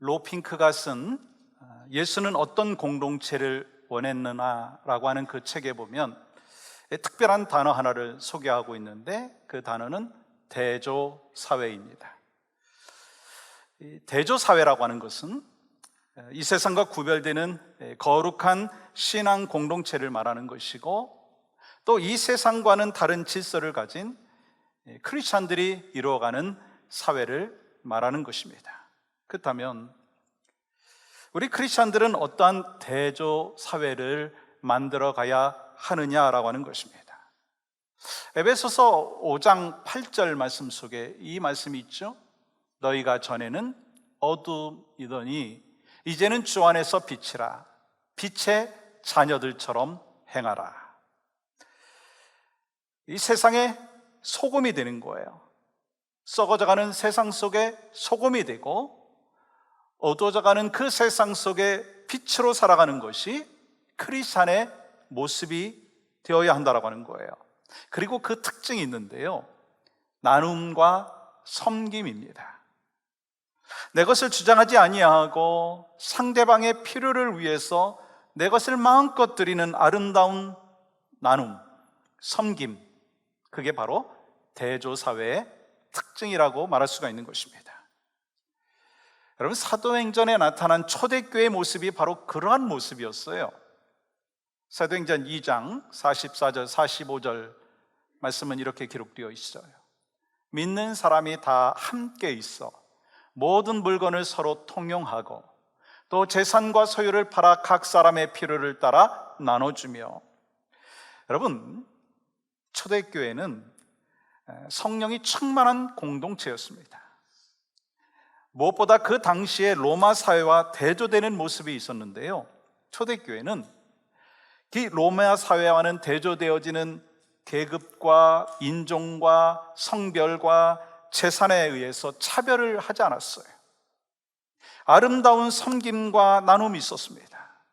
로핑크가 쓴 예수는 어떤 공동체를 원했느냐라고 하는 그 책에 보면 특별한 단어 하나를 소개하고 있는데, 그 단어는 대조사회입니다. 대조사회라고 하는 것은 이 세상과 구별되는 거룩한 신앙 공동체를 말하는 것이고, 또 이 세상과는 다른 질서를 가진 크리스찬들이 이루어가는 사회를 말하는 것입니다. 그렇다면 우리 크리스찬들은 어떠한 대조 사회를 만들어 가야 하느냐라고 하는 것입니다. 에베소서 5장 8절 말씀 속에 이 말씀이 있죠. 너희가 전에는 어둠이더니 이제는 주 안에서 빛이라, 빛의 자녀들처럼 행하라. 이 세상의 소금이 되는 거예요. 썩어져가는 세상 속에 소금이 되고, 어두워져가는 그 세상 속에 빛으로 살아가는 것이 크리스찬의 모습이 되어야 한다고 하는 거예요. 그리고 그 특징이 있는데요, 나눔과 섬김입니다. 내 것을 주장하지 아니하고 상대방의 필요를 위해서 내 것을 마음껏 드리는 아름다운 나눔, 섬김, 그게 바로 대조사회의 특징이라고 말할 수가 있는 것입니다. 여러분, 사도행전에 나타난 초대교회의 모습이 바로 그러한 모습이었어요. 사도행전 2장 44절 45절 말씀은 이렇게 기록되어 있어요. 믿는 사람이 다 함께 있어 모든 물건을 서로 통용하고 또 재산과 소유를 팔아 각 사람의 필요를 따라 나눠주며. 여러분, 초대교회는 성령이 충만한 공동체였습니다. 무엇보다 그 당시에 로마 사회와 대조되는 모습이 있었는데요, 초대교회는 이 로마 사회와는 대조되어지는 계급과 인종과 성별과 재산에 의해서 차별을 하지 않았어요. 아름다운 섬김과 나눔이 있었습니다.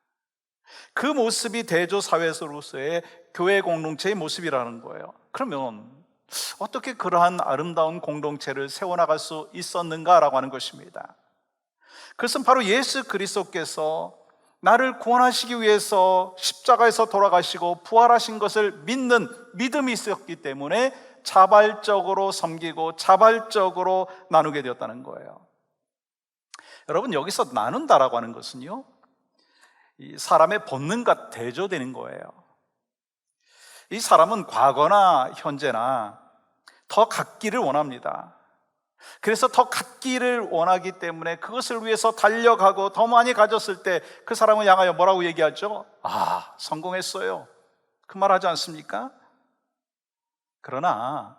그 모습이 대조사회로서의 교회 공동체의 모습이라는 거예요. 그러면 어떻게 그러한 아름다운 공동체를 세워나갈 수 있었는가라고 하는 것입니다. 그것은 바로 예수 그리스도께서 나를 구원하시기 위해서 십자가에서 돌아가시고 부활하신 것을 믿는 믿음이 있었기 때문에 자발적으로 섬기고 자발적으로 나누게 되었다는 거예요. 여러분, 여기서 나눈다라고 하는 것은요, 이 사람의 본능과 대조되는 거예요. 이 사람은 과거나 현재나 더 갖기를 원합니다. 그래서 더 갖기를 원하기 때문에 그것을 위해서 달려가고 더 많이 가졌을 때 그 사람을 향하여 뭐라고 얘기하죠? 아, 성공했어요. 그 말 하지 않습니까? 그러나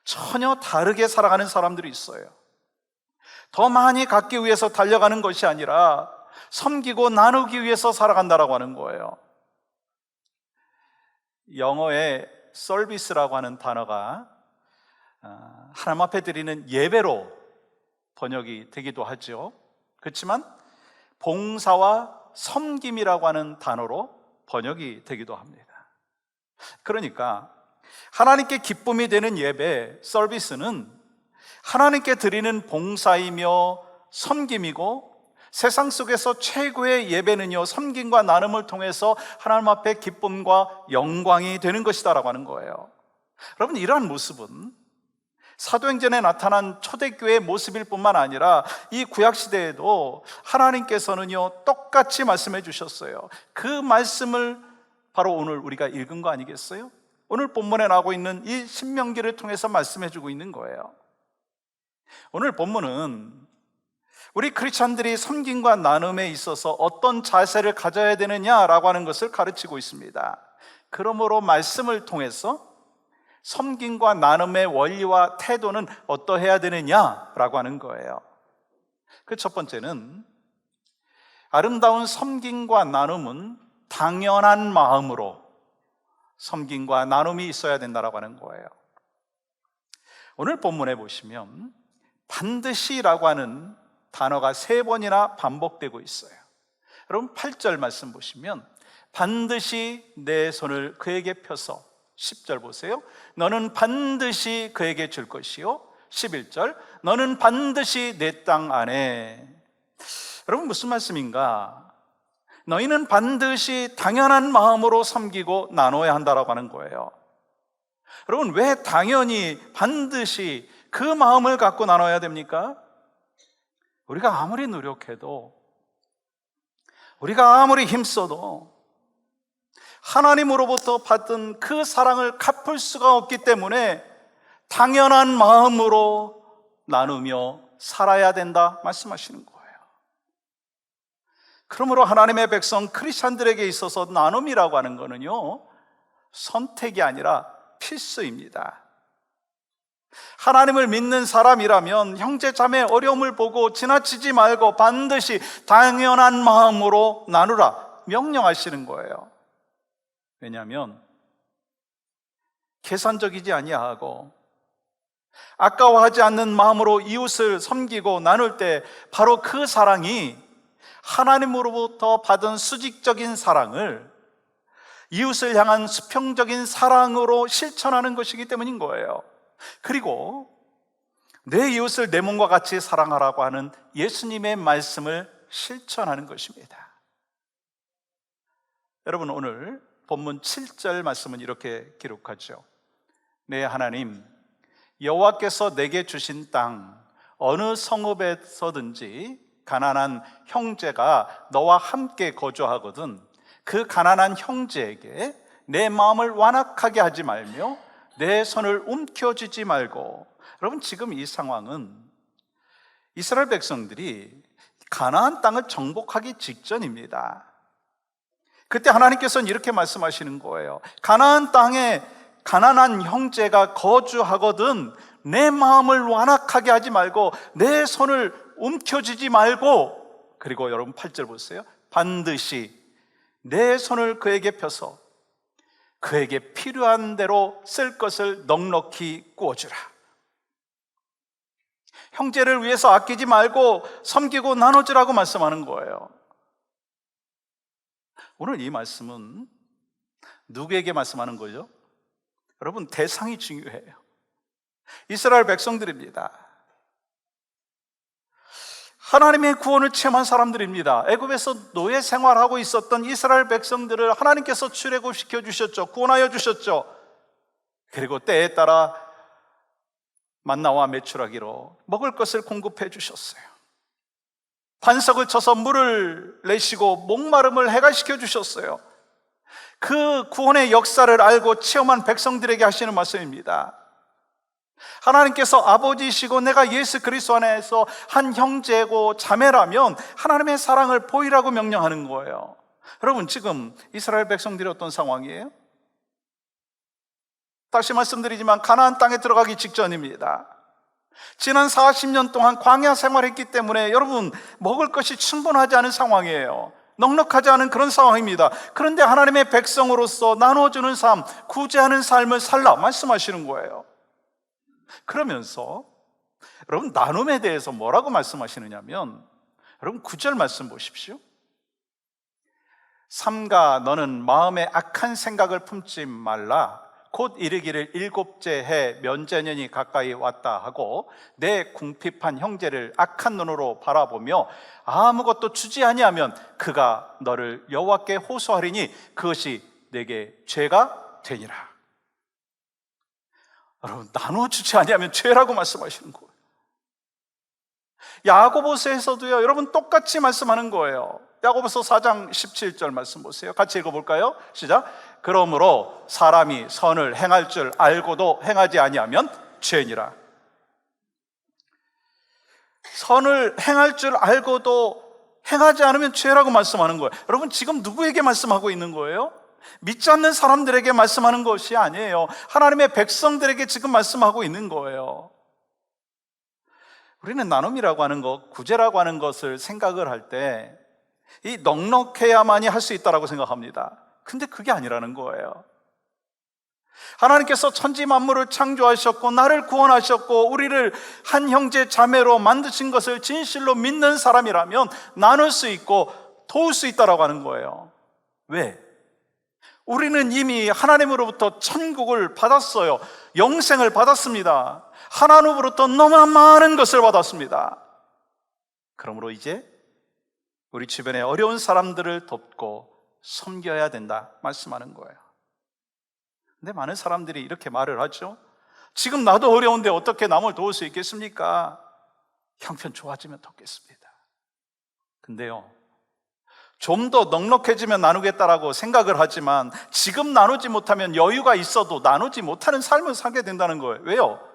전혀 다르게 살아가는 사람들이 있어요. 더 많이 갖기 위해서 달려가는 것이 아니라 섬기고 나누기 위해서 살아간다라고 하는 거예요. 영어의 서비스라고 하는 단어가 하나님 앞에 드리는 예배로 번역이 되기도 하죠. 그렇지만 봉사와 섬김이라고 하는 단어로 번역이 되기도 합니다. 그러니까 하나님께 기쁨이 되는 예배, 서비스는 하나님께 드리는 봉사이며 섬김이고, 세상 속에서 최고의 예배는요, 섬김과 나눔을 통해서 하나님 앞에 기쁨과 영광이 되는 것이다라고 하는 거예요. 여러분, 이러한 모습은 사도행전에 나타난 초대교회의 모습일 뿐만 아니라 이 구약시대에도 하나님께서는요, 똑같이 말씀해 주셨어요. 그 말씀을 바로 오늘 우리가 읽은 거 아니겠어요? 오늘 본문에 나오고 있는 이 신명기를 통해서 말씀해 주고 있는 거예요. 오늘 본문은 우리 크리스찬들이 섬김과 나눔에 있어서 어떤 자세를 가져야 되느냐라고 하는 것을 가르치고 있습니다. 그러므로 말씀을 통해서 섬김과 나눔의 원리와 태도는 어떠해야 되느냐라고 하는 거예요. 그 첫 번째는 아름다운 섬김과 나눔은 당연한 마음으로 섬김과 나눔이 있어야 된다라고 하는 거예요. 오늘 본문에 보시면 반드시라고 하는 단어가 3번이나 반복되고 있어요. 여러분, 8절 말씀 보시면 반드시 내 손을 그에게 펴서, 10절 보세요. 너는 반드시 그에게 줄 것이요, 11절 너는 반드시 내 땅 안에. 여러분, 무슨 말씀인가? 너희는 반드시 당연한 마음으로 섬기고 나눠야 한다라고 하는 거예요. 여러분, 왜 당연히 반드시 그 마음을 갖고 나눠야 됩니까? 우리가 아무리 노력해도, 우리가 아무리 힘써도 하나님으로부터 받은 그 사랑을 갚을 수가 없기 때문에 당연한 마음으로 나누며 살아야 된다 말씀하시는 거예요. 그러므로 하나님의 백성 크리스찬들에게 있어서 나눔이라고 하는 거는요, 선택이 아니라 필수입니다. 하나님을 믿는 사람이라면 형제 자매 어려움을 보고 지나치지 말고 반드시 당연한 마음으로 나누라 명령하시는 거예요. 왜냐하면 계산적이지 아니하고 아까워하지 않는 마음으로 이웃을 섬기고 나눌 때 바로 그 사랑이 하나님으로부터 받은 수직적인 사랑을 이웃을 향한 수평적인 사랑으로 실천하는 것이기 때문인 거예요. 그리고 내 이웃을 내 몸과 같이 사랑하라고 하는 예수님의 말씀을 실천하는 것입니다. 여러분, 오늘 본문 7절 말씀은 이렇게 기록하죠. 내 하나님 여호와께서 내게 주신 땅 어느 성읍에서든지 가난한 형제가 너와 함께 거주하거든 그 가난한 형제에게 내 마음을 완악하게 하지 말며 내 손을 움켜쥐지 말고. 여러분, 지금 이 상황은 이스라엘 백성들이 가나안 땅을 정복하기 직전입니다. 그때 하나님께서는 이렇게 말씀하시는 거예요. 가나안 땅에 가난한 형제가 거주하거든 내 마음을 완악하게 하지 말고 내 손을 움켜쥐지 말고, 그리고 여러분 8절 보세요. 반드시 내 손을 그에게 펴서 그에게 필요한 대로 쓸 것을 넉넉히 구워주라. 형제를 위해서 아끼지 말고 섬기고 나눠주라고 말씀하는 거예요. 오늘 이 말씀은 누구에게 말씀하는 거죠? 여러분, 대상이 중요해요. 이스라엘 백성들입니다. 하나님의 구원을 체험한 사람들입니다. 애굽에서 노예 생활하고 있었던 이스라엘 백성들을 하나님께서 출애굽시켜 주셨죠. 구원하여 주셨죠. 그리고 때에 따라 만나와 메추라기로 먹을 것을 공급해 주셨어요. 반석을 쳐서 물을 내시고 목마름을 해갈시켜 주셨어요. 그 구원의 역사를 알고 체험한 백성들에게 하시는 말씀입니다. 하나님께서 아버지시고 내가 예수 그리스도 안에서 한 형제고 자매라면 하나님의 사랑을 보이라고 명령하는 거예요. 여러분, 지금 이스라엘 백성들이 어떤 상황이에요? 다시 말씀드리지만 가나안 땅에 들어가기 직전입니다. 지난 40년 동안 광야 생활했기 때문에 여러분, 먹을 것이 충분하지 않은 상황이에요. 넉넉하지 않은 그런 상황입니다. 그런데 하나님의 백성으로서 나눠주는 삶, 구제하는 삶을 살라 말씀하시는 거예요. 그러면서 여러분, 나눔에 대해서 뭐라고 말씀하시느냐면, 여러분 9절 말씀 보십시오. 삼가 너는 마음에 악한 생각을 품지 말라. 곧 이르기를 일곱째 해 면제년이 가까이 왔다 하고 내 궁핍한 형제를 악한 눈으로 바라보며 아무것도 주지 아니하면 그가 너를 여호와께 호소하리니 그것이 내게 죄가 되니라. 여러분, 나눠주지 아니하면 죄라고 말씀하시는 거예요. 야고보서에서도요, 여러분 똑같이 말씀하는 거예요. 야고보서 4장 17절 말씀 보세요. 같이 읽어볼까요? 시작. 그러므로 사람이 선을 행할 줄 알고도 행하지 아니하면 죄니라. 선을 행할 줄 알고도 행하지 않으면 죄라고 말씀하는 거예요. 여러분, 지금 누구에게 말씀하고 있는 거예요? 믿지 않는 사람들에게 말씀하는 것이 아니에요. 하나님의 백성들에게 지금 말씀하고 있는 거예요. 우리는 나눔이라고 하는 것, 구제라고 하는 것을 생각을 할 때 이 넉넉해야만이 할 수 있다고 생각합니다. 근데 그게 아니라는 거예요. 하나님께서 천지 만물을 창조하셨고 나를 구원하셨고 우리를 한 형제 자매로 만드신 것을 진실로 믿는 사람이라면 나눌 수 있고 도울 수 있다고 하는 거예요. 왜? 우리는 이미 하나님으로부터 천국을 받았어요. 영생을 받았습니다. 하나님으로부터 너무 많은 것을 받았습니다. 그러므로 이제 우리 주변에 어려운 사람들을 돕고 섬겨야 된다 말씀하는 거예요. 근데 많은 사람들이 이렇게 말을 하죠. 지금 나도 어려운데 어떻게 남을 도울 수 있겠습니까? 형편 좋아지면 돕겠습니다. 근데요, 좀 더 넉넉해지면 나누겠다라고 생각을 하지만 지금 나누지 못하면 여유가 있어도 나누지 못하는 삶을 살게 된다는 거예요. 왜요?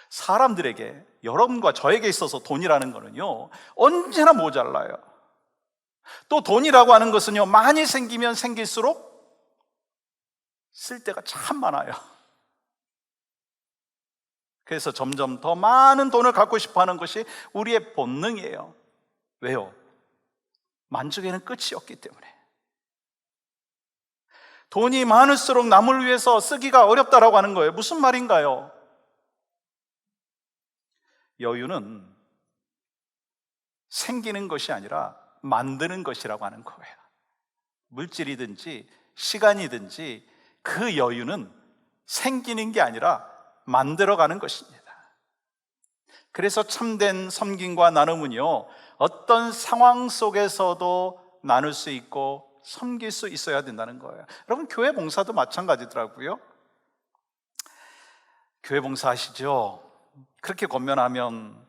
사람들에게, 여러분과 저에게 있어서 돈이라는 거는요, 언제나 모자라요. 또 돈이라고 하는 것은요, 많이 생기면 생길수록 쓸 데가 참 많아요. 그래서 점점 더 많은 돈을 갖고 싶어 하는 것이 우리의 본능이에요. 왜요? 만족에는 끝이 없기 때문에. 돈이 많을수록 남을 위해서 쓰기가 어렵다라고 하는 거예요. 무슨 말인가요? 여유는 생기는 것이 아니라 만드는 것이라고 하는 거예요. 물질이든지 시간이든지 그 여유는 생기는 게 아니라 만들어가는 것입니다. 그래서 참된 섬김과 나눔은요, 어떤 상황 속에서도 나눌 수 있고 섬길 수 있어야 된다는 거예요. 여러분, 교회 봉사도 마찬가지더라고요. 교회 봉사 하시죠? 그렇게 권면하면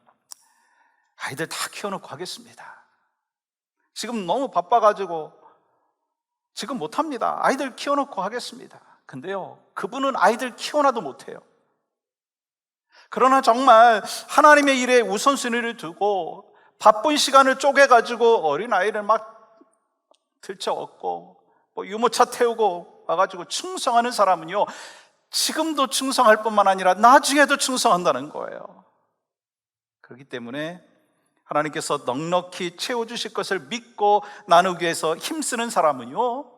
아이들 다 키워놓고 하겠습니다. 지금 너무 바빠가지고 지금 못합니다. 아이들 키워놓고 하겠습니다. 근데요, 그분은 아이들 키워놔도 못해요. 그러나 정말 하나님의 일에 우선순위를 두고 바쁜 시간을 쪼개가지고 어린아이를 막 들쳐업고 유모차 태우고 와가지고 충성하는 사람은요, 지금도 충성할 뿐만 아니라 나중에도 충성한다는 거예요. 그렇기 때문에 하나님께서 넉넉히 채워주실 것을 믿고 나누기 위해서 힘쓰는 사람은요,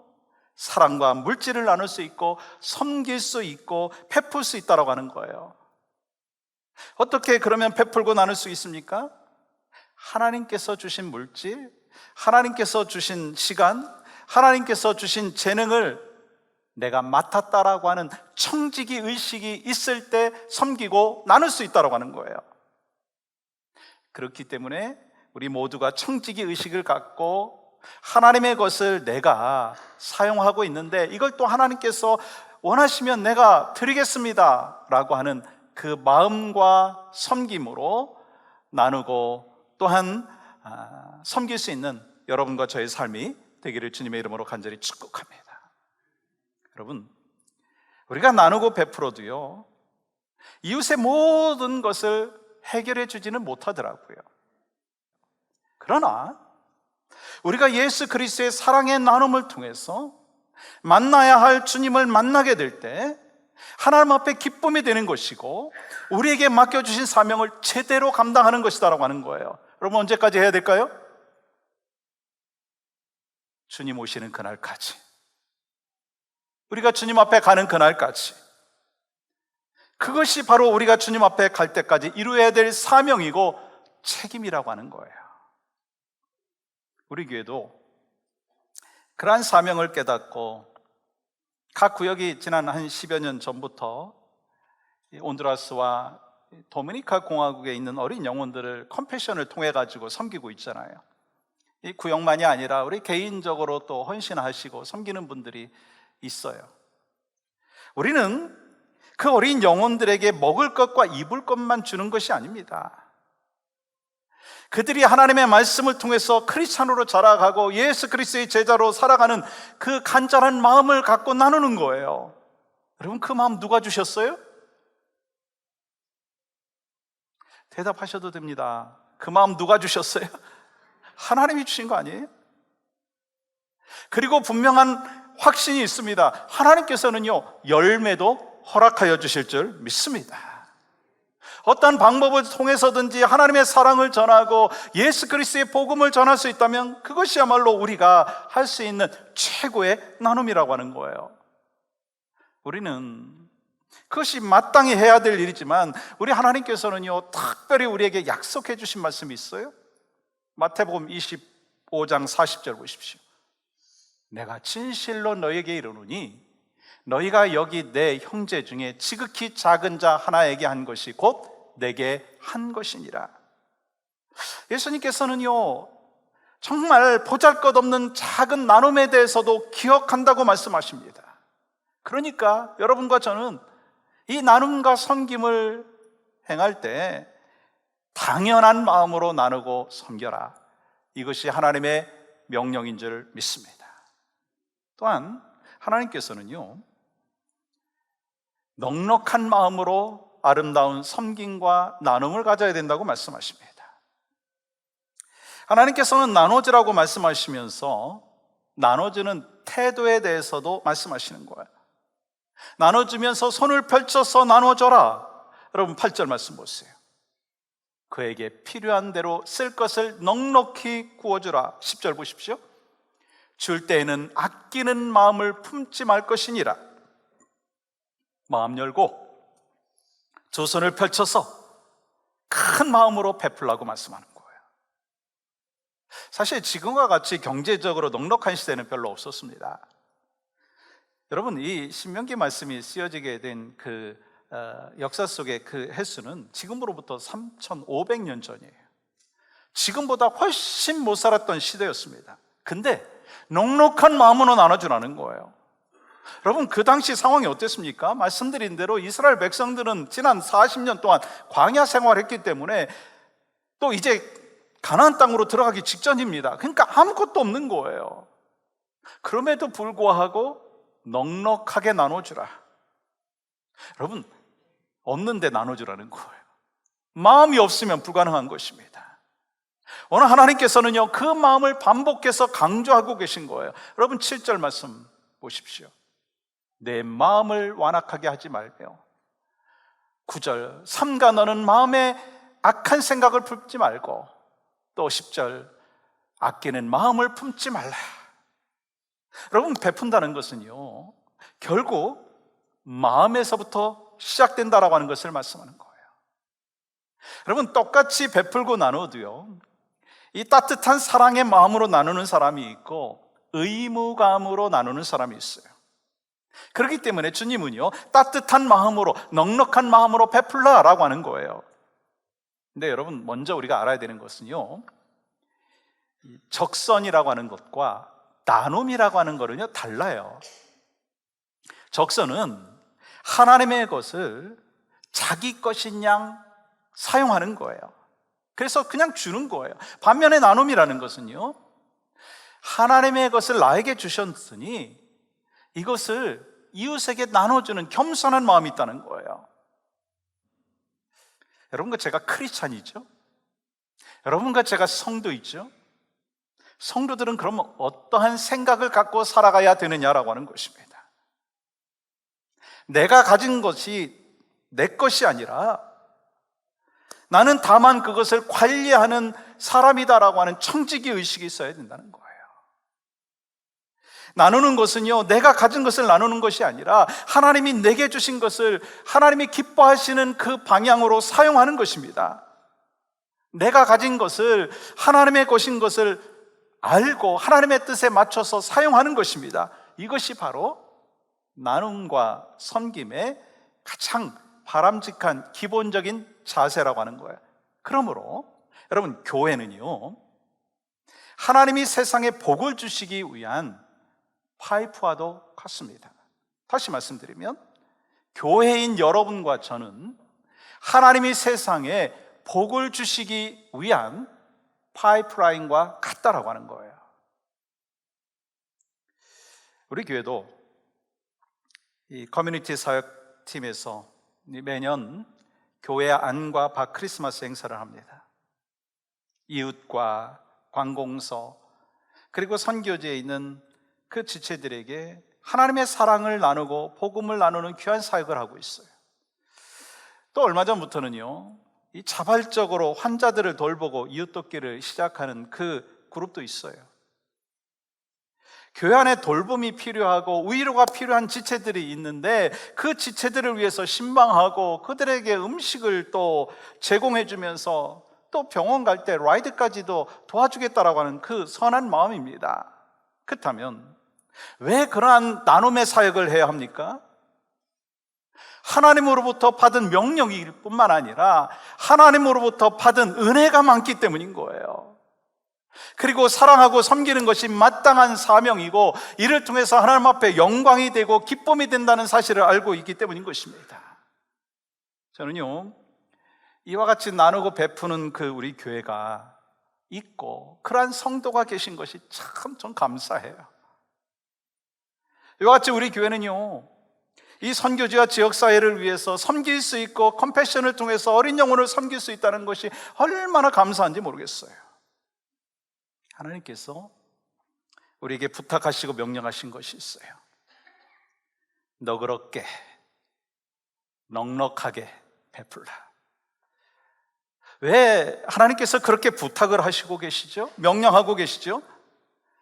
사랑과 물질을 나눌 수 있고 섬길 수 있고 베풀 수 있다고 하는 거예요. 어떻게 그러면 베풀고 나눌 수 있습니까? 하나님께서 주신 물질, 하나님께서 주신 시간, 하나님께서 주신 재능을 내가 맡았다라고 하는 청지기 의식이 있을 때 섬기고 나눌 수 있다고 하는 거예요. 그렇기 때문에 우리 모두가 청지기 의식을 갖고 하나님의 것을 내가 사용하고 있는데 이걸 또 하나님께서 원하시면 내가 드리겠습니다 라고 하는 그 마음과 섬김으로 나누고 또한 섬길 수 있는 여러분과 저의 삶이 되기를 주님의 이름으로 간절히 축복합니다. 여러분, 우리가 나누고 베풀어도요, 이웃의 모든 것을 해결해 주지는 못하더라고요. 그러나 우리가 예수 그리스도의 사랑의 나눔을 통해서 만나야 할 주님을 만나게 될 때 하나님 앞에 기쁨이 되는 것이고 우리에게 맡겨주신 사명을 제대로 감당하는 것이다라고 하는 거예요. 여러분, 언제까지 해야 될까요? 주님 오시는 그날까지, 우리가 주님 앞에 가는 그날까지. 그것이 바로 우리가 주님 앞에 갈 때까지 이루어야 될 사명이고 책임이라고 하는 거예요. 우리 교회도 그러한 사명을 깨닫고 각 구역이 지난 한 10여 년 전부터 온두라스와 도미니카 공화국에 있는 어린 영혼들을 컴패션을 통해 가지고 섬기고 있잖아요. 이 구역만이 아니라 우리 개인적으로 또 헌신하시고 섬기는 분들이 있어요. 우리는 그 어린 영혼들에게 먹을 것과 입을 것만 주는 것이 아닙니다. 그들이 하나님의 말씀을 통해서 크리스찬으로 자라가고 예수 그리스도의 제자로 살아가는 그 간절한 마음을 갖고 나누는 거예요. 여러분, 그 마음 누가 주셨어요? 대답하셔도 됩니다. 그 마음 누가 주셨어요? 하나님이 주신 거 아니에요? 그리고 분명한 확신이 있습니다. 하나님께서는요, 열매도 허락하여 주실 줄 믿습니다. 어떤 방법을 통해서든지 하나님의 사랑을 전하고 예수 그리스도의 복음을 전할 수 있다면 그것이야말로 우리가 할 수 있는 최고의 나눔이라고 하는 거예요. 우리는 그것이 마땅히 해야 될 일이지만 우리 하나님께서는요, 특별히 우리에게 약속해 주신 말씀이 있어요. 마태복음 25장 40절 보십시오. 내가 진실로 너에게 이르노니 너희가 여기 내 형제 중에 지극히 작은 자 하나에게 한 것이 곧 내게 한 것이니라. 예수님께서는요, 정말 보잘것없는 작은 나눔에 대해서도 기억한다고 말씀하십니다. 그러니까 여러분과 저는 이 나눔과 섬김을 행할 때 당연한 마음으로 나누고 섬겨라. 이것이 하나님의 명령인 줄 믿습니다. 또한 하나님께서는요, 넉넉한 마음으로 아름다운 섬김과 나눔을 가져야 된다고 말씀하십니다. 하나님께서는 나눠주라고 말씀하시면서 나눠주는 태도에 대해서도 말씀하시는 거예요. 나눠주면서 손을 펼쳐서 나눠줘라. 여러분 8절 말씀 보세요. 그에게 필요한 대로 쓸 것을 넉넉히 구워주라. 10절 보십시오. 줄 때에는 아끼는 마음을 품지 말 것이니라. 마음 열고 두 손을 펼쳐서 큰 마음으로 베풀라고 말씀하는 거예요. 사실 지금과 같이 경제적으로 넉넉한 시대는 별로 없었습니다. 여러분, 이 신명기 말씀이 쓰여지게 된 그 역사 속의 그 횟수는 지금으로부터 3,500년 전이에요. 지금보다 훨씬 못 살았던 시대였습니다. 근데 넉넉한 마음으로 나눠주라는 거예요. 여러분, 그 당시 상황이 어땠습니까? 말씀드린 대로 이스라엘 백성들은 지난 40년 동안 광야 생활했기 때문에 또 이제 가나안 땅으로 들어가기 직전입니다. 그러니까 아무것도 없는 거예요. 그럼에도 불구하고 넉넉하게 나눠주라. 여러분, 없는데 나눠주라는 거예요. 마음이 없으면 불가능한 것입니다. 오늘 하나님께서는요, 그 마음을 반복해서 강조하고 계신 거예요. 여러분 7절 말씀 보십시오. 내 마음을 완악하게 하지 말며. 9절, 삼가 너는 마음에 악한 생각을 품지 말고. 또 10절, 아끼는 마음을 품지 말라. 여러분, 베푼다는 것은요, 결국 마음에서부터 시작된다라고 하는 것을 말씀하는 거예요. 여러분, 똑같이 베풀고 나눠도요, 이 따뜻한 사랑의 마음으로 나누는 사람이 있고 의무감으로 나누는 사람이 있어요. 그렇기 때문에 주님은요, 따뜻한 마음으로, 넉넉한 마음으로 베풀라라고 하는 거예요. 근데 여러분, 먼저 우리가 알아야 되는 것은요, 적선이라고 하는 것과 나눔이라고 하는 거는요, 달라요. 적선은 하나님의 것을 자기 것인 양 사용하는 거예요. 그래서 그냥 주는 거예요. 반면에 나눔이라는 것은요, 하나님의 것을 나에게 주셨으니 이것을 이웃에게 나눠주는 겸손한 마음이 있다는 거예요. 여러분과 제가 크리스찬이죠? 여러분과 제가 성도이죠? 성도들은 그러면 어떠한 생각을 갖고 살아가야 되느냐라고 하는 것입니다. 내가 가진 것이 내 것이 아니라 나는 다만 그것을 관리하는 사람이다라고 하는 청지기 의식이 있어야 된다는 거예요. 나누는 것은요, 내가 가진 것을 나누는 것이 아니라 하나님이 내게 주신 것을 하나님이 기뻐하시는 그 방향으로 사용하는 것입니다. 내가 가진 것을 하나님의 것인 것을 알고 하나님의 뜻에 맞춰서 사용하는 것입니다. 이것이 바로 나눔과 섬김의 가장 바람직한 기본적인 자세라고 하는 거예요. 그러므로 여러분, 교회는요, 하나님이 세상에 복을 주시기 위한 파이프와도 같습니다. 다시 말씀드리면 교회인 여러분과 저는 하나님이 세상에 복을 주시기 위한 파이프라인과 같다라고 하는 거예요. 우리 교회도 이 커뮤니티 사역팀에서 매년 교회 안과 밖 크리스마스 행사를 합니다. 이웃과 관공서 그리고 선교지에 있는 그 지체들에게 하나님의 사랑을 나누고 복음을 나누는 귀한 사역을 하고 있어요. 또 얼마 전부터는요, 이 자발적으로 환자들을 돌보고 이웃돕기를 시작하는 그 그룹도 있어요. 교회 안에 돌봄이 필요하고 위로가 필요한 지체들이 있는데 그 지체들을 위해서 신방하고 그들에게 음식을 또 제공해 주면서 또 병원 갈 때 라이드까지도 도와주겠다라고 하는 그 선한 마음입니다. 그렇다면 왜 그러한 나눔의 사역을 해야 합니까? 하나님으로부터 받은 명령일 뿐만 아니라 하나님으로부터 받은 은혜가 많기 때문인 거예요. 그리고 사랑하고 섬기는 것이 마땅한 사명이고 이를 통해서 하나님 앞에 영광이 되고 기쁨이 된다는 사실을 알고 있기 때문인 것입니다. 저는요, 이와 같이 나누고 베푸는 우리 교회가 있고 그러한 성도가 계신 것이 참 전 감사해요. 이와 같이 우리 교회는요, 이 선교지와 지역사회를 위해서 섬길 수 있고 컴패션을 통해서 어린 영혼을 섬길 수 있다는 것이 얼마나 감사한지 모르겠어요. 하나님께서 우리에게 부탁하시고 명령하신 것이 있어요. 너그럽게 넉넉하게 베풀라. 왜 하나님께서 그렇게 부탁을 하시고 계시죠? 명령하고 계시죠?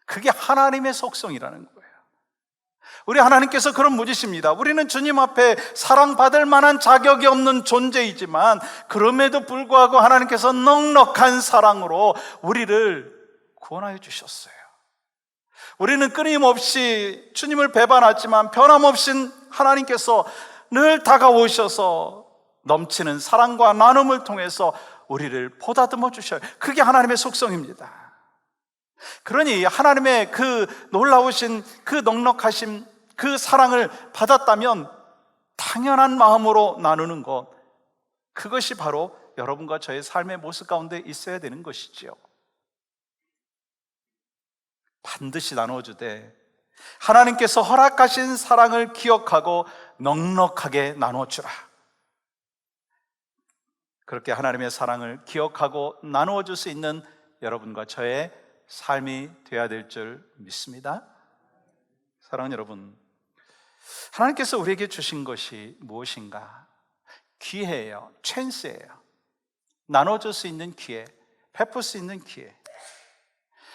그게 하나님의 속성이라는 거예요. 우리 하나님께서 그런 분이십니다. 우리는 주님 앞에 사랑받을 만한 자격이 없는 존재이지만 그럼에도 불구하고 하나님께서 넉넉한 사랑으로 우리를 구원하여 주셨어요. 우리는 끊임없이 주님을 배반하지만 변함없이 하나님께서 늘 다가오셔서 넘치는 사랑과 나눔을 통해서 우리를 보다듬어 주셔요. 그게 하나님의 속성입니다. 그러니 하나님의 그 놀라우신 그 넉넉하신 그 사랑을 받았다면 당연한 마음으로 나누는 것, 그것이 바로 여러분과 저의 삶의 모습 가운데 있어야 되는 것이지요. 반드시 나누어주되 하나님께서 허락하신 사랑을 기억하고 넉넉하게 나누어주라. 그렇게 하나님의 사랑을 기억하고 나누어줄 수 있는 여러분과 저의 삶이 되어야 될 줄 믿습니다. 사랑하는 여러분, 하나님께서 우리에게 주신 것이 무엇인가? 기회예요. 찬스예요. 나눠줄 수 있는 기회, 베풀 수 있는 기회.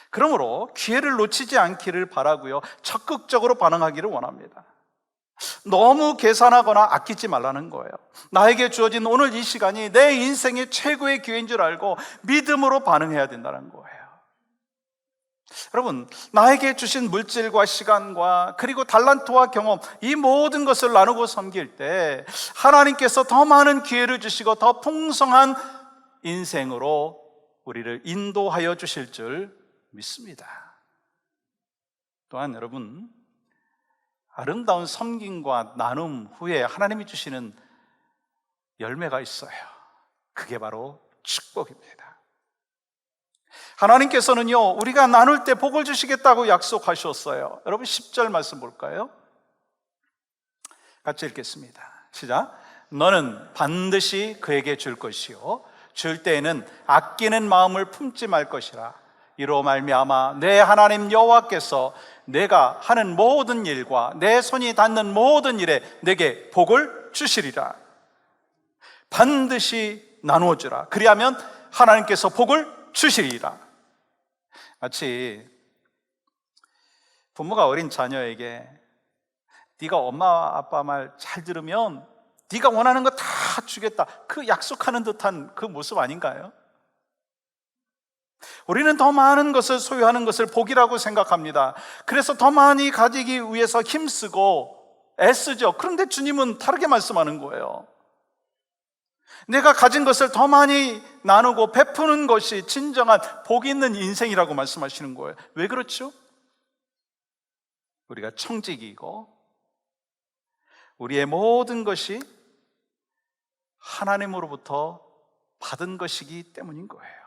그러므로 기회를 놓치지 않기를 바라고요, 적극적으로 반응하기를 원합니다. 너무 계산하거나 아끼지 말라는 거예요. 나에게 주어진 오늘 이 시간이 내 인생의 최고의 기회인 줄 알고 믿음으로 반응해야 된다는 거예요. 여러분, 나에게 주신 물질과 시간과 그리고 달란트와 경험, 이 모든 것을 나누고 섬길 때 하나님께서 더 많은 기회를 주시고 더 풍성한 인생으로 우리를 인도하여 주실 줄 믿습니다. 또한 여러분, 아름다운 섬김과 나눔 후에 하나님이 주시는 열매가 있어요. 그게 바로 축복입니다. 하나님께서는요, 우리가 나눌 때 복을 주시겠다고 약속하셨어요. 여러분 10절 말씀 볼까요? 같이 읽겠습니다. 시작. 너는 반드시 그에게 줄 것이요 줄 때에는 아끼는 마음을 품지 말 것이라. 이로 말미암아 내 하나님 여호와께서 내가 하는 모든 일과 내 손이 닿는 모든 일에 내게 복을 주시리라. 반드시 나누어 주라. 그리하면 하나님께서 복을 주시리라. 마치 부모가 어린 자녀에게 네가 엄마 아빠 말 잘 들으면 네가 원하는 거 다 주겠다, 그 약속하는 듯한 그 모습 아닌가요? 우리는 더 많은 것을 소유하는 것을 복이라고 생각합니다. 그래서 더 많이 가지기 위해서 힘쓰고 애쓰죠. 그런데 주님은 다르게 말씀하는 거예요. 내가 가진 것을 더 많이 나누고 베푸는 것이 진정한 복 있는 인생이라고 말씀하시는 거예요. 왜 그렇죠? 우리가 청직이고 우리의 모든 것이 하나님으로부터 받은 것이기 때문인 거예요.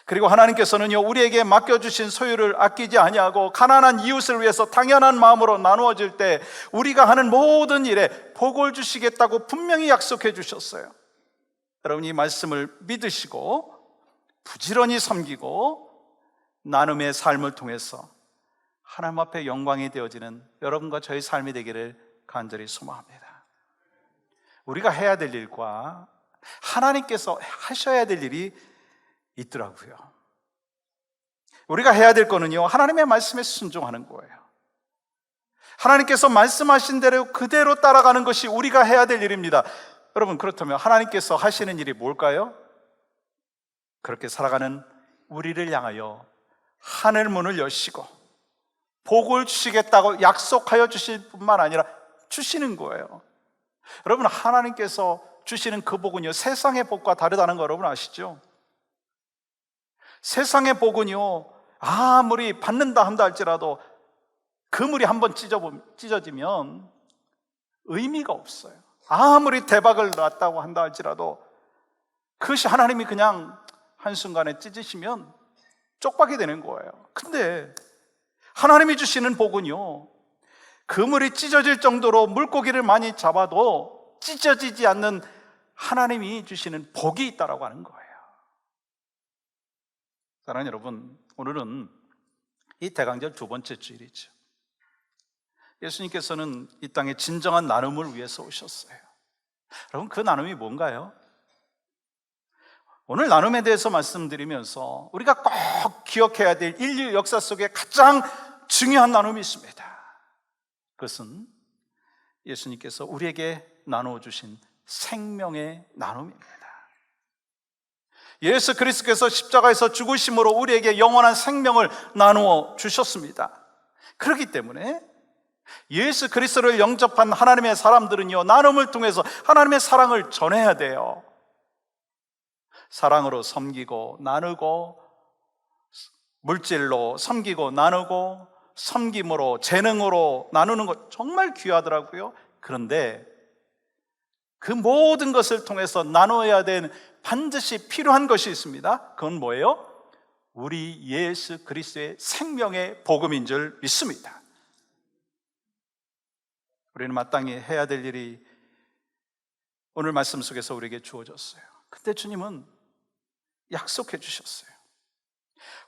그리고 하나님께서는요, 우리에게 맡겨주신 소유를 아끼지 아니하고 가난한 이웃을 위해서 당연한 마음으로 나누어질 때 우리가 하는 모든 일에 복을 주시겠다고 분명히 약속해 주셨어요. 여러분, 이 말씀을 믿으시고 부지런히 섬기고 나눔의 삶을 통해서 하나님 앞에 영광이 되어지는 여러분과 저의 삶이 되기를 간절히 소망합니다. 우리가 해야 될 일과 하나님께서 하셔야 될 일이 있더라고요. 우리가 해야 될 거는요, 하나님의 말씀에 순종하는 거예요. 하나님께서 말씀하신 대로 그대로 따라가는 것이 우리가 해야 될 일입니다. 여러분, 그렇다면 하나님께서 하시는 일이 뭘까요? 그렇게 살아가는 우리를 향하여 하늘 문을 여시고 복을 주시겠다고 약속하여 주실 뿐만 아니라 주시는 거예요. 여러분, 하나님께서 주시는 그 복은요, 세상의 복과 다르다는 거 여러분 아시죠? 세상의 복은요, 아무리 받는다 한다 할지라도 그물이 한번 찢어지면 의미가 없어요. 아무리 대박을 났다고 한다 할지라도 그것이 하나님이 그냥 한순간에 찢으시면 쪽박이 되는 거예요. 근데 하나님이 주시는 복은요, 그물이 찢어질 정도로 물고기를 많이 잡아도 찢어지지 않는 하나님이 주시는 복이 있다라고 하는 거예요. 사랑하는 여러분, 오늘은 이 대강절 두 번째 주일이죠. 예수님께서는 이 땅에 진정한 나눔을 위해서 오셨어요. 여러분, 그 나눔이 뭔가요? 오늘 나눔에 대해서 말씀드리면서 우리가 꼭 기억해야 될 인류 역사 속에 가장 중요한 나눔이 있습니다. 그것은 예수님께서 우리에게 나누어 주신 생명의 나눔입니다. 예수 그리스도께서 십자가에서 죽으심으로 우리에게 영원한 생명을 나누어 주셨습니다. 그렇기 때문에 예수 그리스도를 영접한 하나님의 사람들은요, 나눔을 통해서 하나님의 사랑을 전해야 돼요. 사랑으로 섬기고 나누고, 물질로 섬기고 나누고, 섬김으로, 재능으로 나누는 것 정말 귀하더라고요. 그런데 그 모든 것을 통해서 나눠야 되는 반드시 필요한 것이 있습니다. 그건 뭐예요? 우리 예수 그리스도의 생명의 복음인 줄 믿습니다. 우리는 마땅히 해야 될 일이 오늘 말씀 속에서 우리에게 주어졌어요. 근데 주님은 약속해 주셨어요.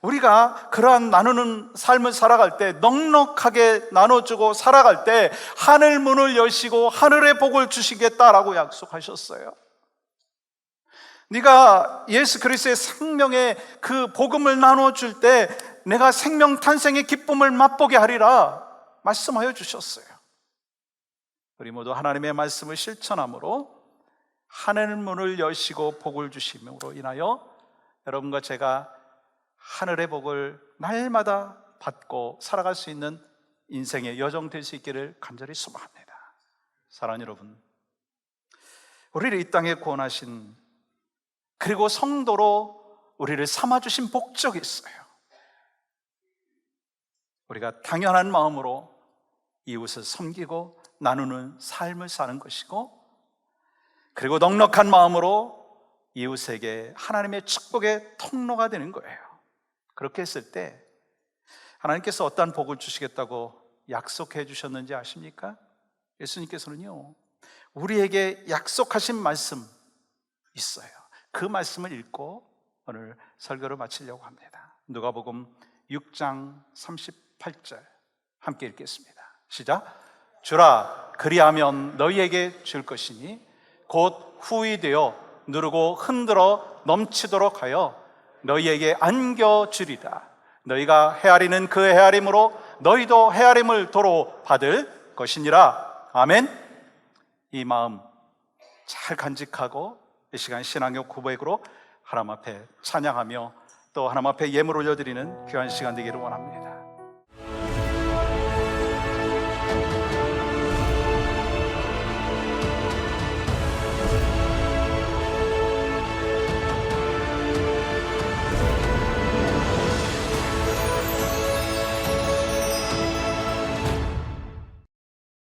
우리가 그러한 나누는 삶을 살아갈 때, 넉넉하게 나눠주고 살아갈 때 하늘 문을 여시고 하늘의 복을 주시겠다라고 약속하셨어요. 네가 예수 그리스도의 생명의 그 복음을 나눠줄 때 내가 생명 탄생의 기쁨을 맛보게 하리라 말씀하여 주셨어요. 우리 모두 하나님의 말씀을 실천함으로 하늘 문을 여시고 복을 주심으로 인하여 여러분과 제가 하늘의 복을 날마다 받고 살아갈 수 있는 인생의 여정 될 수 있기를 간절히 소망합니다. 사랑하는 여러분, 우리를 이 땅에 구원하신, 그리고 성도로 우리를 삼아주신 목적이 있어요. 우리가 당연한 마음으로 이웃을 섬기고 나누는 삶을 사는 것이고, 그리고 넉넉한 마음으로 이웃에게 하나님의 축복의 통로가 되는 거예요. 그렇게 했을 때 하나님께서 어떠한 복을 주시겠다고 약속해 주셨는지 아십니까? 예수님께서는요, 우리에게 약속하신 말씀 있어요. 그 말씀을 읽고 오늘 설교를 마치려고 합니다. 누가복음 6장 38절 함께 읽겠습니다. 시작. 주라, 그리하면 너희에게 줄 것이니 곧 후히 되어 누르고 흔들어 넘치도록 하여 너희에게 안겨주리라. 너희가 헤아리는 그 헤아림으로 너희도 헤아림을 도로 받을 것이니라. 아멘. 이 마음 잘 간직하고 이 시간 신앙의 고백으로 하나님 앞에 찬양하며 또 하나님 앞에 예물 올려드리는 귀한 시간 되기를 원합니다.